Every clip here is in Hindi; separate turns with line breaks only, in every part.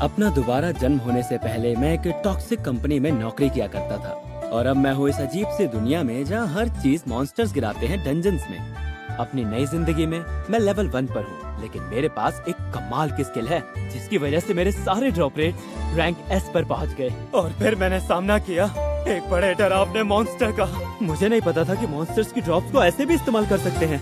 अपना दोबारा जन्म होने से पहले मैं एक टॉक्सिक कंपनी में नौकरी किया करता था और अब मैं हूँ इस अजीब सी दुनिया में जहाँ हर चीज मॉन्स्टर्स गिराते हैं डंजन्स में। अपनी नई जिंदगी में मैं लेवल 1 पर हूँ, लेकिन मेरे पास एक कमाल की स्किल है जिसकी वजह से मेरे सारे ड्रॉप रेट्स रैंक S पर पहुँच गए। और फिर मैंने सामना किया एक बड़े डरावने मॉन्स्टर का। मुझे नहीं पता था कि मॉन्स्टर्स की ड्रॉप्स को ऐसे भी इस्तेमाल कर सकते हैं।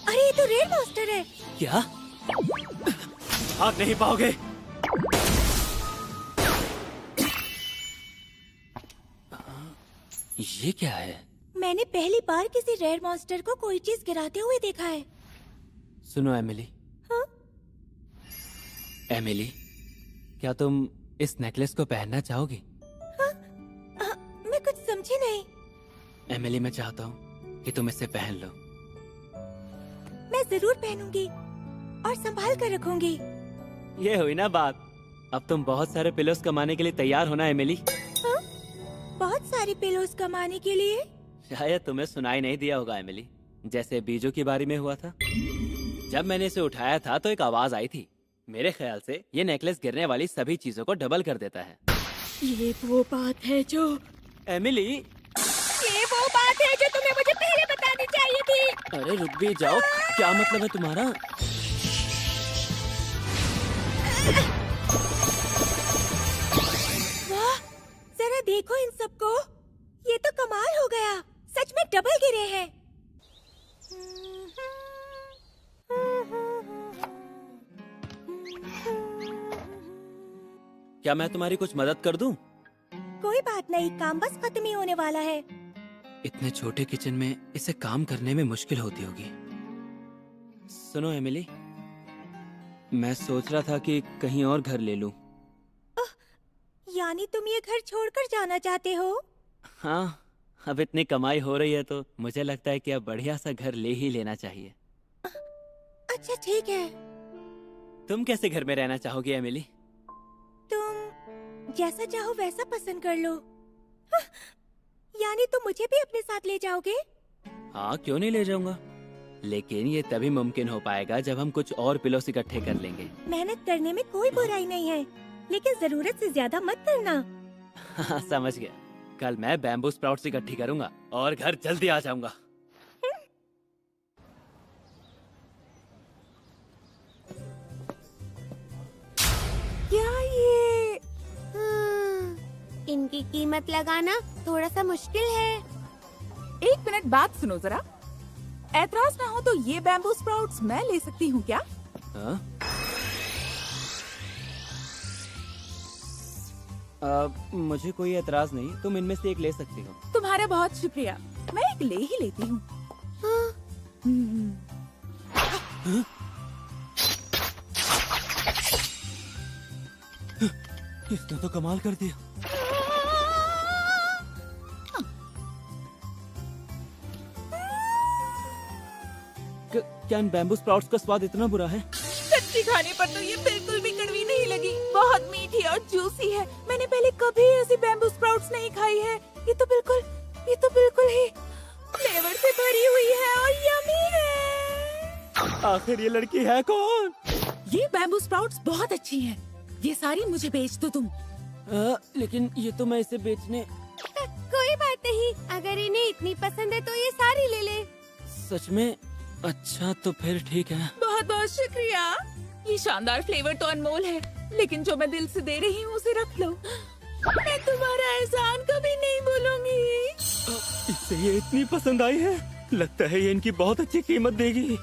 अरे ये तो रेड मास्टर है।
क्या? भाग नहीं पाओगे। ये क्या है?
मैंने पहली बार किसी रेड मॉन्स्टर को कोई चीज गिराते हुए देखा है।
सुनो एमिली।
हाँ?
एमिली, क्या तुम इस नेकलेस को पहनना चाहोगी?
हाँ? मैं कुछ समझी नहीं।
एमिली, मैं चाहता हूँ कि तुम इसे पहन लो।
मैं जरूर पहनूंगी और संभाल कर रखूंगी।
ये हुई ना बात। अब तुम बहुत सारे पिलोस कमाने के लिए तैयार हो ना एमिली?
हाँ? बहुत सारे पिलोस कमाने के लिए?
शायद तुम्हें सुनाई नहीं दिया होगा एमिली, जैसे बीजू की बारी में हुआ था। जब मैंने इसे उठाया था तो एक आवाज आई थी। मेरे ख्याल से ये नेकलेस गिरने वाली सभी चीजों को डबल कर देता है।
ये वो बात है जो
एमिली,
ये वो बात है जो तुम्हें मुझे पहले बतानी चाहिए थी।
अरे रुक भी जाओ, क्या मतलब है तुम्हारा?
वाह, जरा देखो इन सबको। ये तो कमाल हो गया, सच में डबल गिरे हैं।
क्या मैं तुम्हारी कुछ मदद कर दूं?
कोई बात नहीं, काम बस खत्म ही होने वाला है।
इतने छोटे किचन में इसे काम करने में मुश्किल होती होगी। सुनो एमिली, मैं सोच रहा था कि कहीं और घर ले लूं।
यानी तुम ये घर छोड़कर जाना चाहते हो?
हाँ, अब इतनी कमाई हो रही है तो मुझे लगता है कि अब बढ़िया सा घर ले ही लेना चाहिए।
अच्छा ठीक है।
तुम कैसे घर में रहना चाहोगी एमिली?
तुम जैसा चाहो वैसा पसंद कर लो। यानी तुम मुझे भी अपने साथ ले जाओगे?
हाँ, क्यों नहीं ले जाऊंगा, लेकिन ये तभी मुमकिन हो पाएगा जब हम कुछ और पिलोस इकट्ठे कर लेंगे।
मेहनत करने में कोई बुराई नहीं है, लेकिन जरूरत से ज्यादा मत करना।
हाँ, समझ गया। कल मैं बैम्बू स्प्राउट्स इकट्ठी करूंगा और घर जल्दी आ जाऊंगा।
क्या ये? इनकी कीमत लगाना थोड़ा सा मुश्किल है।
एक मिनट बात सुनो जरा। ऐतराज ना हो तो ये बैम्बू स्प्राउट्स मैं ले सकती हूँ क्या?
हाँ? मुझे कोई एतराज नहीं, तुम इनमें से एक ले सकती हो।
तुम्हारा बहुत शुक्रिया, मैं एक ले ही लेती हूँ।
इसने तो कमाल कर दिया। क्या इन बैम्बू स्प्राउट्स का स्वाद इतना बुरा है?
सच्ची खाने पर तो ये बिल्कुल भी कड़वी नहीं लगी, बहुत मीठी और जूसी है। मैंने पहले कभी ऐसी बैम्बू स्प्राउट्स नहीं खाई है। ये तो बिल्कुल ही फ्लेवर से भरी हुई है और यमी है।
आखिर ये लड़की है कौन?
ये बैम्बू स्प्राउट्स बहुत अच्छी हैं। ये सारी मुझे बेच दो तुम।
लेकिन ये तो मैं इसे बेचने।
कोई बात नहीं, अगर इन्हें इतनी पसंद है तो ये सारी ले ले।
सच में? अच्छा तो फिर ठीक है।
बहुत बहुत शुक्रिया। ये शानदार फ्लेवर तो अनमोल है, लेकिन जो मैं दिल से दे रही हूँ उसे रख लो। मैं तुम्हारा एहसान कभी नहीं भूलूंगी।
इससे ये इतनी पसंद आई है, लगता है ये इनकी बहुत अच्छी कीमत देगी।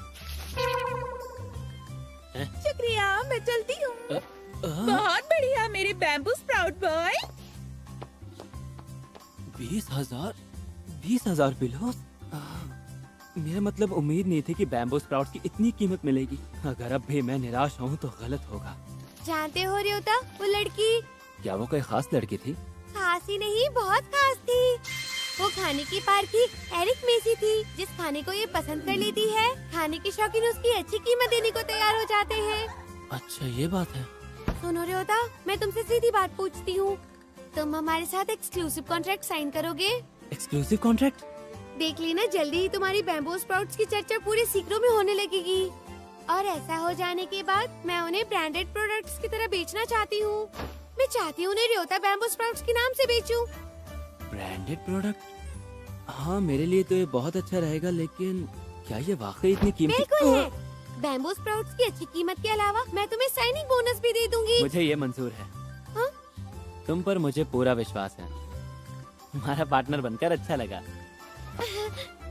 शुक्रिया, मैं चलती हूँ। बहुत बढ़िया मेरे बैम्बू स्प्राउट बॉय।
20,000 पिलोस? मेरा मतलब उम्मीद नहीं थी कि बैम्बू स्प्राउट्स की इतनी कीमत मिलेगी। अगर अब भी मैं निराश हूँ तो गलत होगा।
जानते हो रियोता, वो लड़की
क्या वो कोई खास लड़की थी?
खास ही नहीं, बहुत खास थी। वो खाने की पारखी एरिक मेसी थी। जिस खाने को ये पसंद कर लेती है, खाने के शौकीन उसकी अच्छी कीमत देने को तैयार हो जाते हैं।
अच्छा ये बात है।
सुनो रियोता, मैं तुमसे सीधी बात पूछती हूँ, तुम हमारे साथ एक्सक्लूसिव कॉन्ट्रैक्ट साइन करोगे?
Exclusive contract?
देख लेना, जल्दी ही तुम्हारी बैम्बू स्प्राउट्स की चर्चा पूरे सीक्रो में होने लगेगी। और ऐसा हो जाने के बाद मैं उन्हें ब्रांडेड प्रोडक्ट्स की तरह बेचना चाहती हूँ। मैं चाहती हूँ उन्हें रियोता बैम्बू स्प्राउट्स के नाम से बेचूं।
Branded product? हाँ मेरे लिए तो ये बहुत अच्छा रहेगा, लेकिन क्या ये वाकई इतनी कीमती?
बिल्कुल है। बैम्बू स्प्राउट्स की अच्छी कीमत के अलावा मैं तुम्हें साइनिंग बोनस भी दे दूंगी।
मुझे ये मंजूर है।
हाँ?
तुम पर मुझे पूरा विश्वास है। हमारा पार्टनर बनकर अच्छा लगा।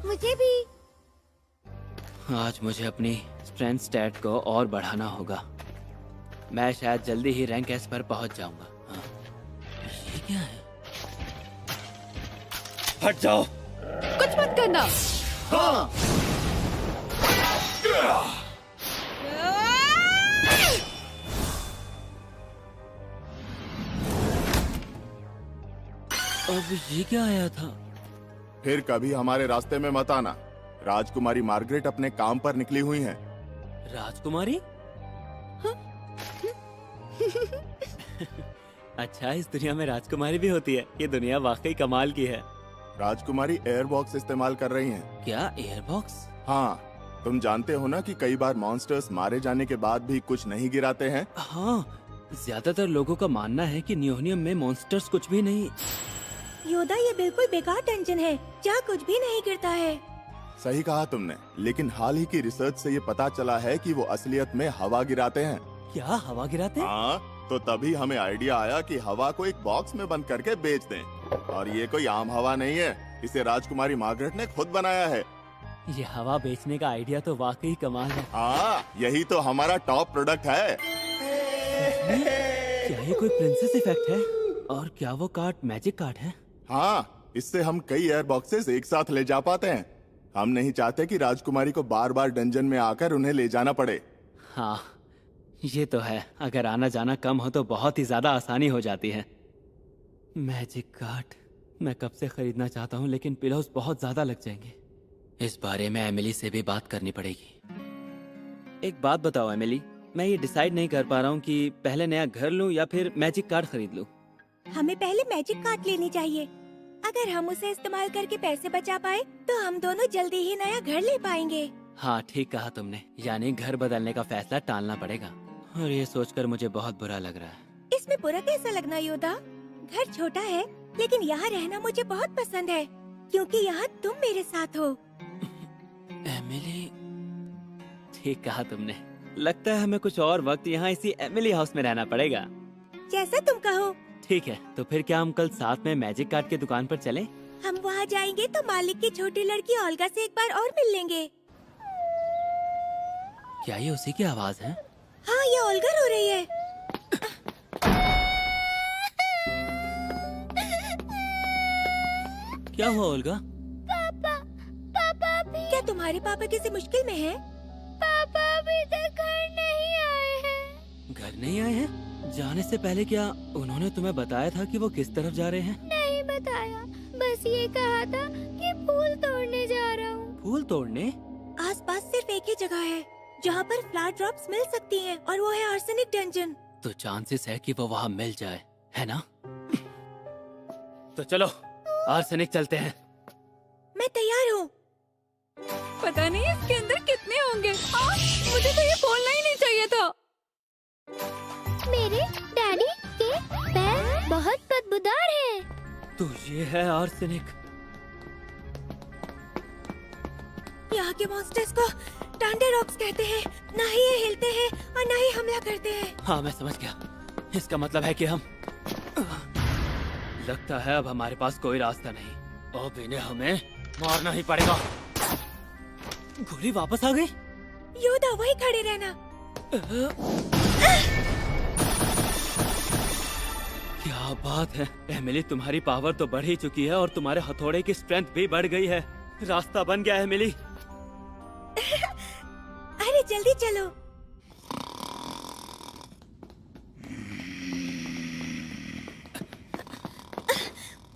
मुझे भी।
आज मुझे अपनी स्ट्रेंथ स्टैट को और बढ़ाना होगा। मैं शायद जल्दी ही रैंक एस पर पहुंच जाऊंगा। हाँ। ये क्या है? हट जाओ।
कुछ मत करना।
हाँ। अब ये क्या आया था?
फिर कभी हमारे रास्ते में मत आना। राजकुमारी मार्गरेट अपने काम पर निकली हुई हैं।
राजकुमारी? अच्छा, इस दुनिया में राजकुमारी भी होती है। ये दुनिया वाकई कमाल की है।
राजकुमारी एयर बॉक्स इस्तेमाल कर रही हैं।
क्या एयर बॉक्स?
हाँ, तुम जानते हो ना कि कई बार मॉन्स्टर्स मारे जाने के बाद भी कुछ नहीं गिराते हैं।
हाँ, ज्यादातर लोगों का मानना है कि न्योनियम में मॉन्स्टर्स कुछ भी नहीं।
योदा, ये बिल्कुल बेकार डंजन है जहाँ कुछ भी नहीं गिरता है।
सही कहा तुमने, लेकिन हाल ही की रिसर्च से ये पता चला है कि वो असलियत में हवा गिराते हैं।
क्या हवा गिराते हैं?
हाँ, तो तभी हमें आइडिया आया कि हवा को एक बॉक्स में बंद करके बेच दें। और ये कोई आम हवा नहीं है, इसे राजकुमारी मार्गरेट ने खुद बनाया है।
ये हवा बेचने का आइडिया तो वाकई कमाल है।
हाँ, यही तो हमारा टॉप प्रोडक्ट है।
क्या ये कोई प्रिंसेस इफेक्ट है? और क्या वो कार्ड मैजिक कार्ड है?
हाँ, इससे हम कई एयर बॉक्सेस एक साथ ले जा पाते हैं। हम नहीं चाहते कि राजकुमारी को बार बार डंजन में आकर उन्हें ले जाना पड़े।
हाँ, ये तो है। अगर आना जाना कम हो तो बहुत ही ज्यादा आसानी हो जाती है। मैजिक कार्ड मैं कब से खरीदना चाहता हूँ, लेकिन पिलोस बहुत ज्यादा लग जाएंगे। इस बारे में एमिली से भी बात करनी पड़ेगी। एक बात बताओ एमिली, मैं ये डिसाइड नहीं कर पा रहा हूँ कि पहले नया घर लूँ या फिर मैजिक कार्ड खरीद लूँ।
हमें पहले मैजिक कार्ड लेनी चाहिए। अगर हम उसे इस्तेमाल करके पैसे बचा पाए तो हम दोनों जल्दी ही नया घर ले पाएंगे।
हाँ, ठीक कहा तुमने। यानी घर बदलने का फैसला टालना पड़ेगा। और ये सोचकर मुझे बहुत बुरा लग रहा है।
इसमें बुरा कैसा लगना योदा? घर छोटा है, लेकिन यहाँ रहना मुझे बहुत पसंद है, क्योंकि यहाँ तुम मेरे साथ हो।
एमिली, ठीक कहा तुमने। लगता है हमें कुछ और वक्त यहाँ इसी एमिली हाउस में रहना पड़ेगा।
जैसा तुम कहो।
ठीक है, तो फिर क्या हम कल साथ में मैजिक कार्ड की दुकान पर चलें?
हम वहाँ जाएंगे तो मालिक की छोटी लड़की ओल्गा से एक बार और मिल लेंगे।
क्या ये उसी की आवाज है?
हाँ, ये ओल्गा रो रही है।
क्या हुआ ओल्गा?
पापा भी। क्या तुम्हारे पापा किसी मुश्किल में हैं? पापा अभी तक घर नहीं आए हैं।
घर नहीं आए हैं? जाने से पहले क्या उन्होंने तुम्हें बताया था कि वो किस तरफ जा रहे हैं?
नहीं बताया, बस ये कहा था कि फूल तोड़ने जा रहा हूँ।
फूल तोड़ने?
आसपास सिर्फ एक ही जगह है जहाँ पर फ्लावर ड्रॉप्स मिल सकती हैं और वो है आर्सेनिक डंजन।
तो चांसेस है कि वो वहाँ मिल जाए, है ना? तो चलो आर्सेनिक चलते हैं।
मैं तैयार हूँ। पता नहीं इसके अंदर कितने होंगे। मुझे तो ये खोलना ही नहीं चाहिए था।
मेरे डैडी के पैर बहुत बदबूदार हैं।
तो ये है आर्सेनिक।
यहाँ के मॉन्स्टर्स को टैंडरॉक्स कहते हैं। ना ही ये हिलते हैं और ना ही हमला करते हैं।
हाँ मैं समझ गया। इसका मतलब है कि हम लगता है अब हमारे पास कोई रास्ता नहीं। अब इन्हें हमें मारना ही पड़ेगा। गोली वापस आ गई।
योदा वही खड़े रहना।
क्या बात है एमिली, तुम्हारी पावर तो बढ़ ही चुकी है और तुम्हारे हथौड़े की स्ट्रेंथ भी बढ़ गई है। रास्ता बन गया है एमिली।
अरे जल्दी चलो।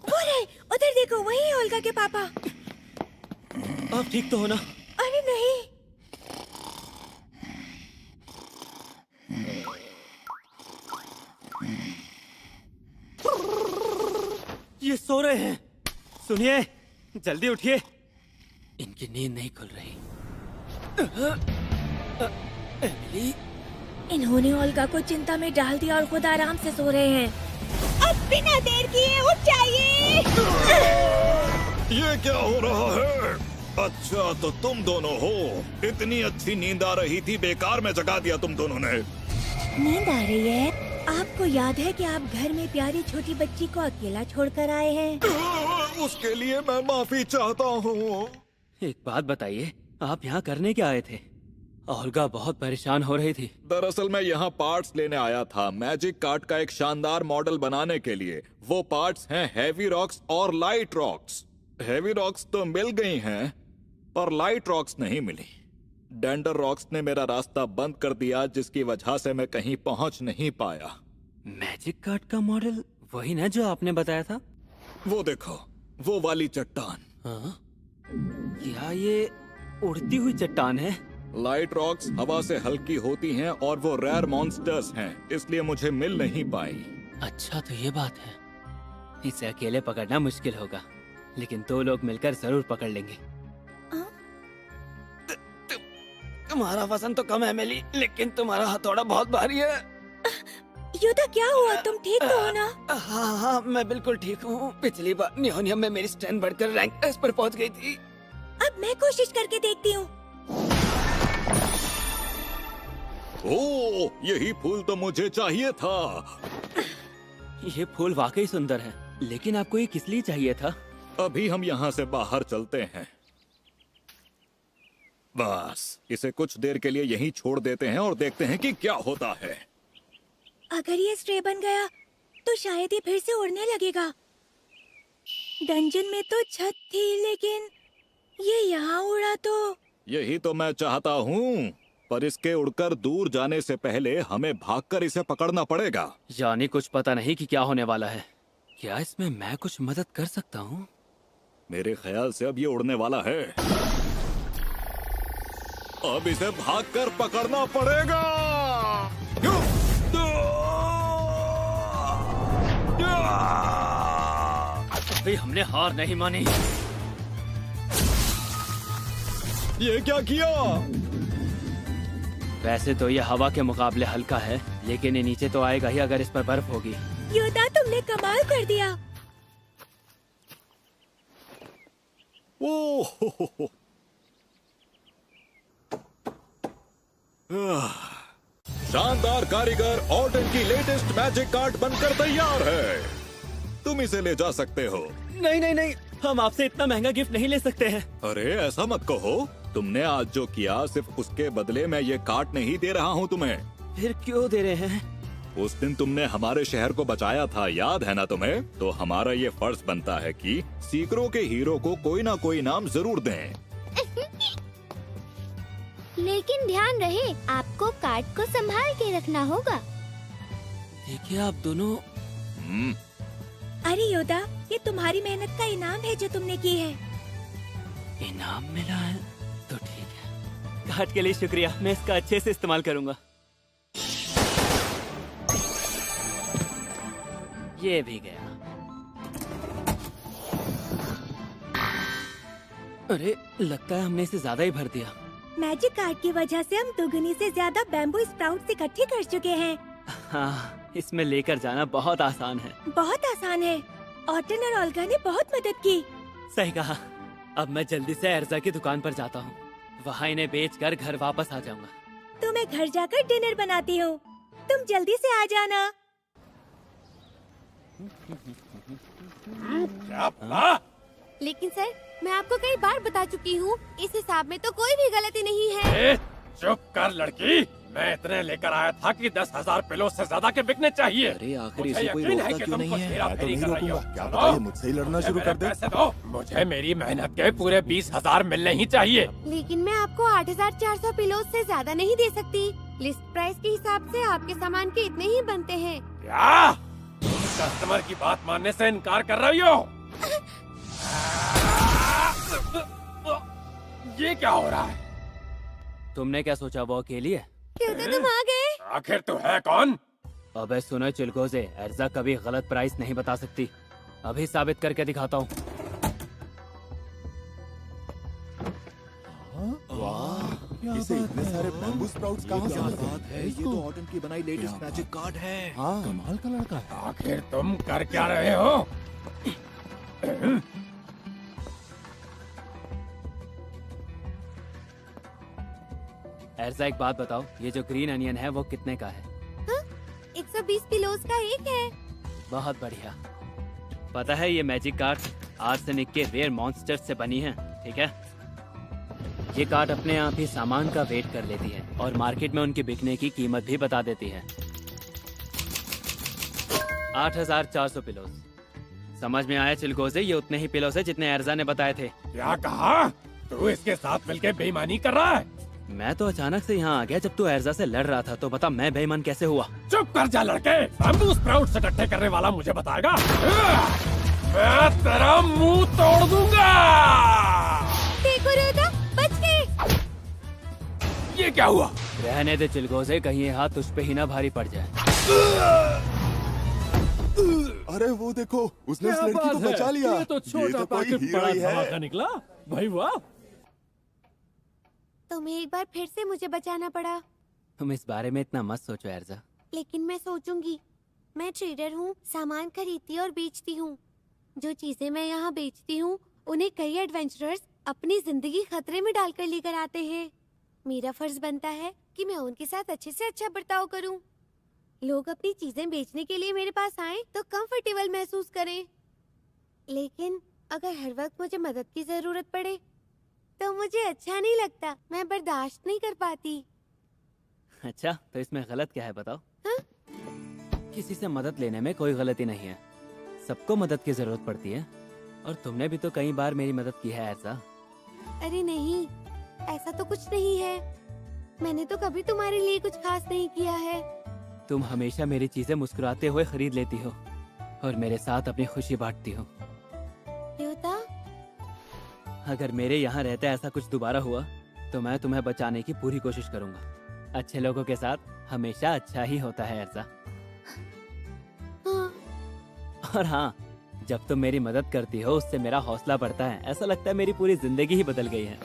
वो रहे, उधर देखो, वही है ओल्गा के पापा।
आप ठीक तो हो ना?
अरे नहीं।
ये सो रहे हैं। सुनिए जल्दी उठिए, इनकी नींद नहीं खुल रही। एमिली,
इन्होंने ओल्गा को चिंता में डाल दिया और खुद आराम से सो रहे हैं। अब बिना देर किए उठ जाइए।
ये क्या हो रहा है? अच्छा तो तुम दोनों हो। इतनी अच्छी नींद आ रही थी, बेकार में जगा दिया तुम दोनों ने।
नींद आ रही है? आपको याद है कि आप घर में प्यारी छोटी बच्ची को अकेला छोड़कर आए हैं?
उसके लिए मैं माफी चाहता हूँ।
एक बात बताइए, आप यहाँ करने क्या आए थे? ओल्गा बहुत परेशान हो रही थी।
दरअसल मैं यहाँ पार्ट्स लेने आया था, मैजिक कार्ट का एक शानदार मॉडल बनाने के लिए। वो पार्ट्स हैं हैवी रॉक्स और लाइट रॉक्स। हैवी रॉक्स तो मिल गई हैं, पर लाइट रॉक्स नहीं मिली। डेंडर रॉक्स ने मेरा रास्ता बंद कर दिया, जिसकी वजह से मैं कहीं पहुंच नहीं पाया।
मैजिक कार्ट का मॉडल वही ना जो आपने बताया था?
वो देखो, वो वाली चट्टान।
हाँ? क्या ये उड़ती हुई चट्टान है?
लाइट रॉक्स हवा से हल्की होती हैं और वो रेयर मॉन्स्टर्स हैं, इसलिए मुझे मिल नहीं पाई।
अच्छा तो ये बात है। इसे अकेले पकड़ना मुश्किल होगा, लेकिन दो लोग मिलकर जरूर पकड़ लेंगे। तुम्हारा वजन तो कम है एमिली, लेकिन तुम्हारा हथौड़ा बहुत भारी है।
योदा क्या हुआ? तुम ठीक तो हो ना?
हाँ हाँ मैं बिल्कुल ठीक हूँ। पिछली बार नियोनियम में मेरी स्ट्रेंथ बढ़कर रैंक एस पर पहुँच गई थी।
अब मैं कोशिश करके देखती हूँ।
ओह, यही फूल तो मुझे चाहिए था।
ये फूल वाकई सुंदर है, लेकिन आपको ये किस लिए चाहिए था?
अभी हम यहाँ से बाहर चलते हैं। बस इसे कुछ देर के लिए यहीं छोड़ देते हैं और देखते हैं कि क्या होता है।
अगर ये स्ट्रे बन गया तो शायद ये फिर से उड़ने लगेगा। डंजन में तो छत थी, लेकिन ये यहाँ उड़ा तो।
यही तो मैं चाहता हूँ, पर इसके उड़कर दूर जाने से पहले हमें भागकर इसे पकड़ना पड़ेगा।
यानी कुछ पता नहीं कि क्या होने वाला है। क्या इसमें मैं कुछ मदद कर सकता हूँ?
मेरे ख्याल से अब ये उड़ने वाला है। अब इसे भागकर पकड़ना पड़ेगा।
अभी हमने हार नहीं मानी।
ये क्या किया?
वैसे तो ये हवा के मुकाबले हल्का है, लेकिन ये नीचे तो आएगा ही अगर इस पर बर्फ होगी।
योदा तुमने कमाल कर दिया।
ओह, शानदार कारीगर ऑर्डन की लेटेस्ट मैजिक कार्ट बनकर तैयार है। तुम इसे ले जा सकते हो।
नहीं नहीं नहीं, हम आपसे इतना महंगा गिफ्ट नहीं ले सकते हैं।
अरे ऐसा मत कहो। तुमने आज जो किया सिर्फ उसके बदले मैं ये कार्ट नहीं दे रहा हूँ तुम्हें।
फिर क्यों दे रहे हैं?
उस दिन तुमने हमारे शहर को बचाया था, याद है ना तुम्हें? तो हमारा ये फर्ज बनता है कि सीकरों के हीरो को कोई ना कोई इनाम जरूर दें।
लेकिन ध्यान रहे, आपको कार्ड को संभाल के रखना होगा।
देखिए आप दोनों।
अरे योदा, ये तुम्हारी मेहनत का इनाम है जो तुमने की है।
इनाम मिला है तो ठीक है। कार्ड के लिए शुक्रिया, मैं इसका अच्छे से इस्तेमाल करूंगा। ये भी गया। अरे लगता है हमने इसे ज्यादा ही भर दिया।
मैजिक कार्ड की वजह से हम दोगुनी से ज्यादा बैम्बू स्प्राउट्स इकट्ठे कर चुके हैं।
हाँ, इसमें लेकर जाना बहुत आसान है।
बहुत आसान है। ऑटन और ओल्गा ने बहुत मदद की।
सही कहा। अब मैं जल्दी से एर्जा की दुकान पर जाता हूँ, वहाँ इन्हें बेचकर घर वापस आ जाऊंगा।
तो मैं घर जाकर डिनर बनाती हूँ, तुम जल्दी से आ जाना।
लेकिन सर, मैं आपको कई बार बता चुकी हूँ, इस हिसाब में तो कोई भी गलती नहीं है।
चुप कर लड़की, मैं इतने लेकर आया था कि 10,000 पिलो से ज्यादा के बिकने चाहिए।
अरे आखिर
मुझे
इसे कोई
यकीन है
रोकता
कि
क्यों
तुम
नहीं
कुछ
है?
हेरा-फेरी
मैं तो
कर
नहीं
रही हो।
रोकूंगा। क्या
सुनो,
पता ये मुझसे ही लड़ना शुरू
मुझे
कर दे।
पैसे दो, मुझे मेरी मेहनत के पूरे 20,000 मिलने ही चाहिए।
लेकिन मैं आपको 8,400 पिलोज से ज्यादा नहीं दे सकती। लिस्ट प्राइस के हिसाब से आपके सामान के इतने ही बनते हैं।
क्या तुम कस्टमर की बात मानने से इनकार कर रही हो? ये क्या हो रहा है?
तुमने क्या सोचा वो अकेली है?
क्यों तो तुम आ गए?
आखिर तू है कौन?
अबे सुनो चिलगोजे, एर्जा कभी गलत प्राइस नहीं बता सकती। अभी साबित करके दिखाता हूँ।
वाह, इसे इतने सारे बैम्बू स्प्राउट्स कहाँ से मिल गए?
है, ये तो ऑटम की बनाई लेटेस्ट मैजिक कार्ड है।
हाँ, कमाल का लड़का है।
आखिर तुम कर क्या रहे हो?
एर्जा एक बात बताओ, ये जो ग्रीन अनियन है वो कितने का है?
120 पिलोज का एक है।
बहुत बढ़िया। पता है ये मैजिक कार्ड आर्सेनिक के रेयर मॉन्स्टर्स से बनी है, ठीक है? ये कार्ड अपने आप ही सामान का वेट कर लेती है और मार्केट में उनके बिकने की कीमत भी बता देती है। 8,400 पिलोज। समझ में आया चिलगोजे? ये उतने ही पिलोज है जितने एर्जा ने बताए थे।
क्या कहा? तू इसके साथ मिलके बेईमानी कर रहा है?
मैं तो अचानक से यहाँ आ गया जब तू एर्जा से लड़ रहा था, तो बता मैं बेईमान कैसे हुआ?
चुप कर जा लड़के, बैम्बू स्प्राउट्स इकट्ठे करने वाला मुझे बताएगा। मैं तेरा मुंह तोड़ दूंगा।
देखो रोदा, बच गए।
ये क्या हुआ?
रहने दे चिलगोजे, कहीं ये हाथ तुझ पे ही ना भारी पड़ जाए।
अरे वो देखो, उसने उस लड़की को बचा लिया।
ये तो छोटा
कोई
पैकेट
हीरो
बड़ा
ही है।
धमाका निकला। भाई वाह।
तुम्हें एक बार फिर से मुझे बचाना पड़ा।
तुम इस बारे में इतना मत सोचो एर्जा।
लेकिन मैं सोचूंगी। मैं ट्रेडर हूँ, सामान खरीदती और बेचती हूँ। जो चीजें मैं यहाँ बेचती हूँ, उन्हें कई एडवेंचरर्स अपनी जिंदगी खतरे में डालकर लेकर आते हैं। मेरा फर्ज बनता है कि मैं उनके साथ अच्छे से अच्छा बर्ताव करूँ। लोग अपनी चीजें बेचने के लिए मेरे पास आए तो कंफर्टेबल महसूस करें। लेकिन अगर हर वक्त मुझे मदद की जरूरत पड़े तो मुझे अच्छा नहीं लगता। मैं बर्दाश्त नहीं कर पाती।
अच्छा, तो इसमें गलत क्या है बताओ?
हाँ?
किसी से मदद लेने में कोई गलती नहीं है। सबको मदद की जरूरत पड़ती है और तुमने भी तो कई बार मेरी मदद की है एर्जा।
अरे नहीं, ऐसा तो कुछ नहीं है। मैंने तो कभी तुम्हारे लिए कुछ खास नहीं किया है।
तुम हमेशा मेरी चीजें मुस्कुराते हुए खरीद लेती हो और मेरे साथ अपनी खुशी बांटती हो।
योता,
अगर मेरे यहाँ रहते ऐसा कुछ दोबारा हुआ तो मैं तुम्हें बचाने की पूरी कोशिश करूंगा। अच्छे लोगों के साथ हमेशा अच्छा ही होता है एर्जा।
हाँ,
और हाँ, जब तुम मेरी मदद करती हो उससे मेरा हौसला बढ़ता है। ऐसा लगता है मेरी पूरी जिंदगी ही बदल गई है।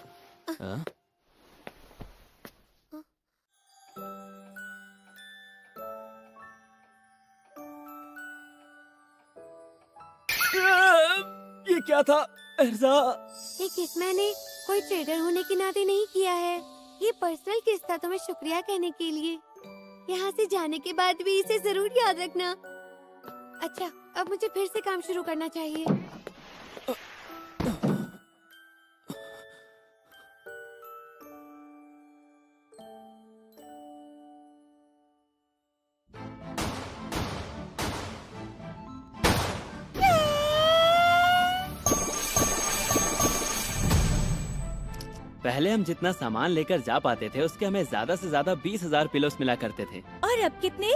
हाँ? ये क्या था एर्जा?
ये किस मैंने कोई ट्रेडर होने के नाते नहीं किया है। ये पर्सनल किस था तुम्हें शुक्रिया कहने के लिए। यहाँ से जाने के बाद भी इसे जरूर याद रखना। अच्छा, अब मुझे फिर से काम शुरू करना चाहिए।
पहले हम जितना सामान लेकर जा पाते थे उसके हमें ज्यादा से ज्यादा 20,000 पिलोस मिला करते थे।
और अब कितने?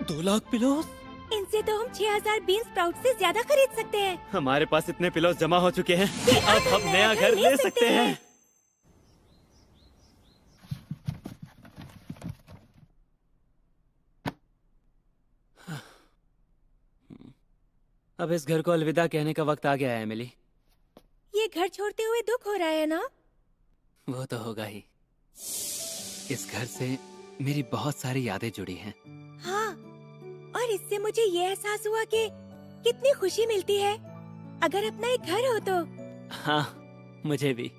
2 लाख पिलोस?
इनसे तो हम 6000 बीन स्प्राउट से ज्यादा खरीद सकते हैं।
हमारे पास इतने पिलोस जमा हो चुके हैं कि अब हम नया घर ले सकते हैं। अब इस घर को अलविदा कहने का वक्त आ गया है एमिली।
ये घर छोड़ते हुए दुख हो रहा है ना?
वो तो होगा ही। इस घर से मेरी बहुत सारी यादें जुड़ी हैं।
हाँ, और इससे मुझे ये एहसास हुआ कि कितनी खुशी मिलती है अगर अपना एक घर हो तो।
हाँ, मुझे भी।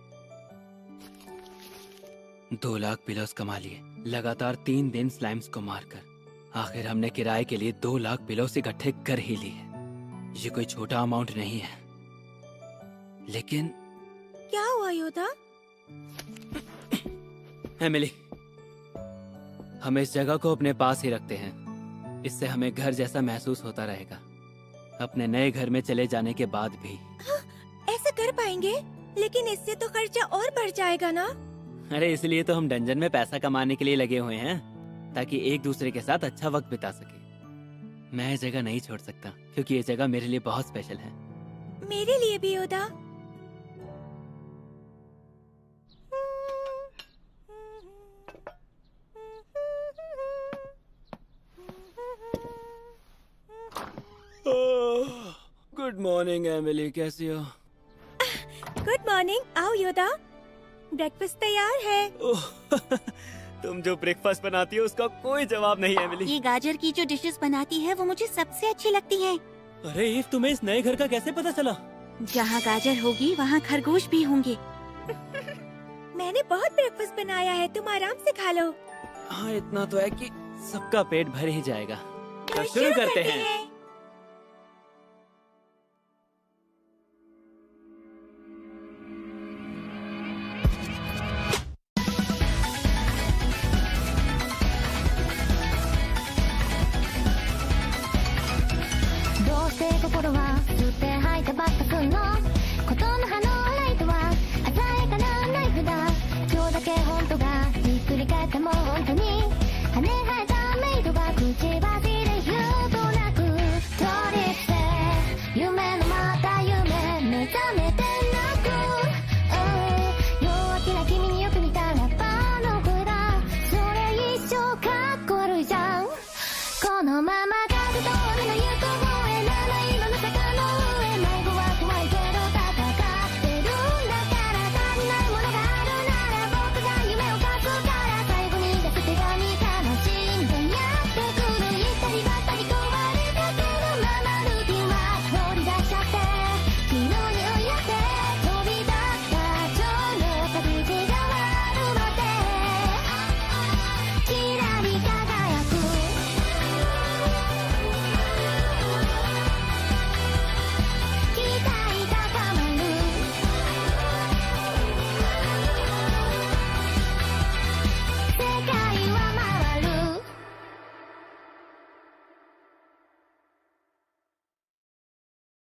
2 लाख पिलोस कमा लिए लगातार 3 दिन स्लाइम्स को मारकर। आखिर हमने किराए के लिए 2 लाख पिलोस इकट्ठे कर ही लिए। ये कोई छोटा अमाउंट नहीं है। लेकिन
क्या हुआ योदा?
एमिली, हम इस जगह को अपने पास ही रखते हैं। इससे हमें घर जैसा महसूस होता रहेगा अपने नए घर में चले जाने के बाद भी।
हाँ, ऐसा कर पाएंगे, लेकिन इससे तो खर्चा और बढ़ जाएगा ना?
अरे इसलिए तो हम डंजन में पैसा कमाने के लिए लगे हुए हैं, ताकि एक दूसरे के साथ अच्छा वक्त बिता सके। मैं ये जगह नहीं छोड़ सकता क्योंकि ये जगह मेरे लिए बहुत स्पेशल है।
मेरे लिए भी योदा।
गुड मॉर्निंग एमिली, कैसी हो?
Good morning. आओ योदा, ब्रेकफास्ट तैयार है।
तुम जो ब्रेकफास्ट बनाती हो उसका कोई जवाब नहीं एमिली।
ये गाजर की जो डिशेस बनाती है वो मुझे सबसे अच्छी लगती है।
अरे ईव, तुम्हें इस नए घर का कैसे पता चला?
जहाँ गाजर होगी वहाँ खरगोश भी होंगे।
मैंने बहुत ब्रेकफास्ट बनाया है, तुम आराम से खा लो।
हाँ, इतना तो है कि सबका पेट भर ही जाएगा। तो शुरू करते हैं।